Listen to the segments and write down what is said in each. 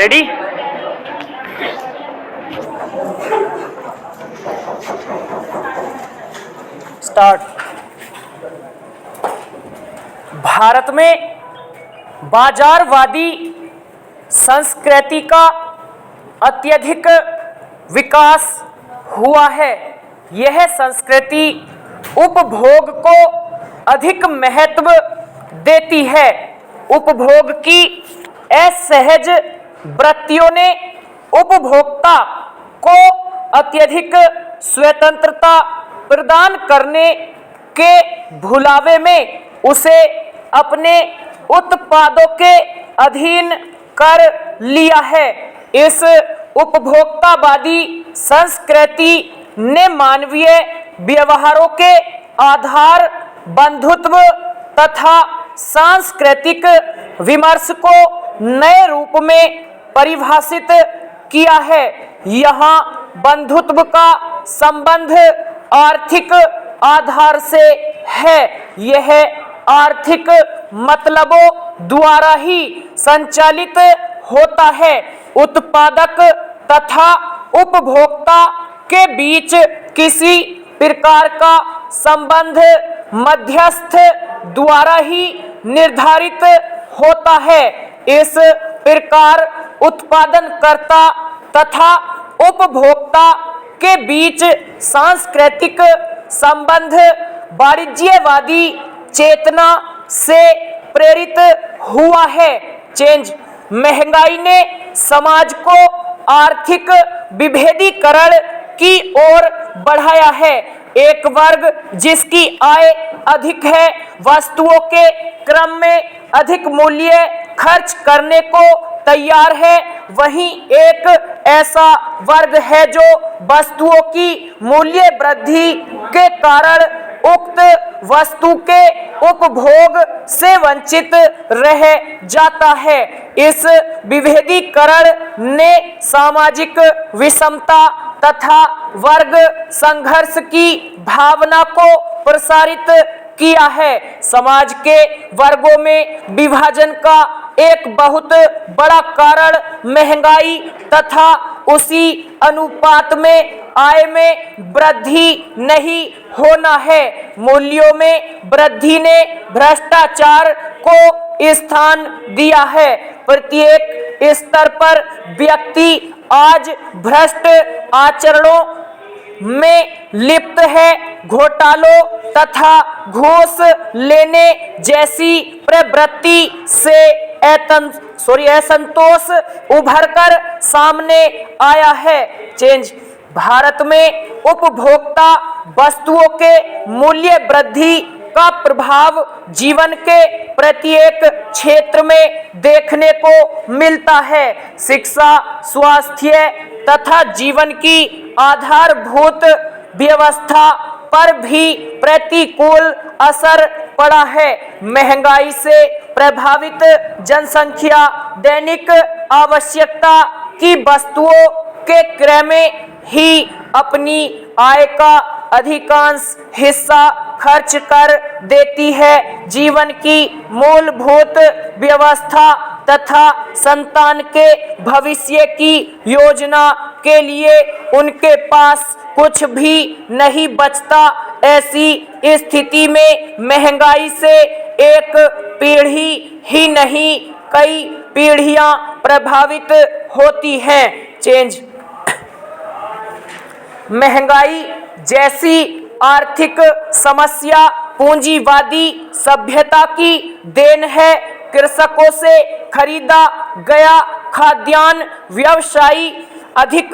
Ready? Start. Bharat में बाजारवादी संस्कृति का अत्यधिक विकास हुआ है। यह संस्कृति उपभोग को अधिक महत्व देती है। उपभोग की असहज वृत्तियों ने उपभोक्ता को अत्यधिक स्वतंत्रता प्रदान करने के भुलावे में उसे अपने उत्पादों के अधीन कर लिया है। इस उपभोक्तावादी संस्कृति ने मानवीय व्यवहारों के आधार बंधुत्व तथा सांस्कृतिक विमर्श को नए रूप में परिभाषित किया है। यहाँ बंधुत्व का संबंध आर्थिक आधार से है। यह आर्थिक मतलबों द्वारा ही संचालित होता है। उत्पादक तथा उपभोक्ता के बीच किसी प्रकार का संबंध मध्यस्थ द्वारा ही निर्धारित होता है। इस प्रकार उत्पादनकर्ता तथा उपभोक्ता के बीच सांस्कृतिक संबंध वाणिज्यवादी चेतना से प्रेरित हुआ है। चेंज। महंगाई ने समाज को आर्थिक विभेदीकरण की ओर बढ़ाया है। एक वर्ग जिसकी आय अधिक है वस्तुओं के क्रम में अधिक मूल्य खर्च करने को तैयार है। वहीं एक ऐसा वर्ग है जो वस्तुओं की मूल्य वृद्धि के कारण उक्त वस्तु के उपभोग से वंचित रह जाता है। इस विभेदीकरण ने सामाजिक विषमता तथा वर्ग संघर्ष की भावना को प्रसारित किया है। समाज के वर्गों में विभाजन का एक बहुत बड़ा कारण महंगाई तथा उसी अनुपात में आय में वृद्धि नहीं होना है। मूल्यों में वृद्धि ने भ्रष्टाचार को स्थान दिया है। प्रत्येक स्तर पर व्यक्ति आज भ्रष्ट आचरणों में लिप्त है। घोटालों तथा घूस लेने जैसी प्रवृत्ति से असंतोष उभरकर सामने आया है। चेंज। भारत में उपभोक्ता वस्तुओं के मूल्य वृद्धि का प्रभाव जीवन के प्रत्येक क्षेत्र में देखने को मिलता है। शिक्षा, स्वास्थ्य तथा जीवन की आधारभूत व्यवस्था पर भी प्रतिकूल असर पड़ा है। महंगाई से प्रभावित जनसंख्या दैनिक आवश्यकता की वस्तुओं के क्रय में ही अपनी आय का अधिकांश हिस्सा खर्च कर देती है। जीवन की मूलभूत व्यवस्था तथा संतान के भविष्य की योजना के लिए उनके पास कुछ भी नहीं बचता। ऐसी स्थिति में महंगाई से एक पीढ़ी ही नहीं कई पीढ़ियां प्रभावित होती हैं। चेंज। महंगाई जैसी आर्थिक समस्या पूंजीवादी सभ्यता की देन है। कृषकों से खरीदा गया खाद्यान्न व्यवसायी अधिक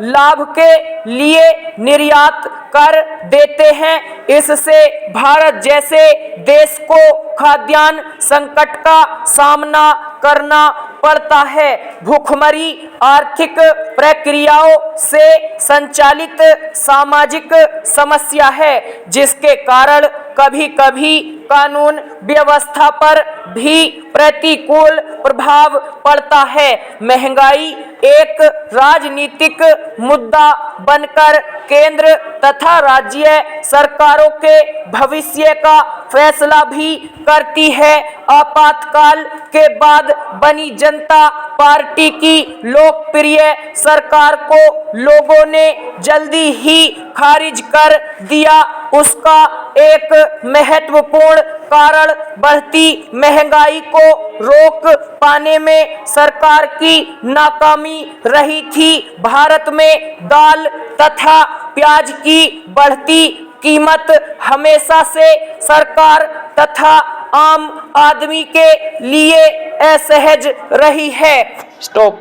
लाभ के लिए निर्यात कर देते हैं। इससे भारत जैसे देश को खाद्यान्न संकट का सामना करना पड़ता है। भूखमरी आर्थिक प्रक्रियाओं से संचालित सामाजिक समस्या है जिसके कारण कभी-कभी कानून व्यवस्था पर भी प्रतिकूल प्रभाव पड़ता है। महंगाई एक राजनीतिक मुद्दा बनकर केंद्र तथा राज्य सरकारों के भविष्य का फैसला भी करती है। आपातकाल के बाद बनी जनता पार्टी की लोकप्रिय सरकार को लोगों ने जल्दी ही खारिज कर दिया। उसका एक महत्वपूर्ण कारण बढ़ती महंगाई को रोक पाने में सरकार की नाकामी रही थी। भारत में दाल तथा प्याज की बढ़ती कीमत हमेशा से सरकार तथा आम आदमी के लिए असहज रही है। स्टॉप।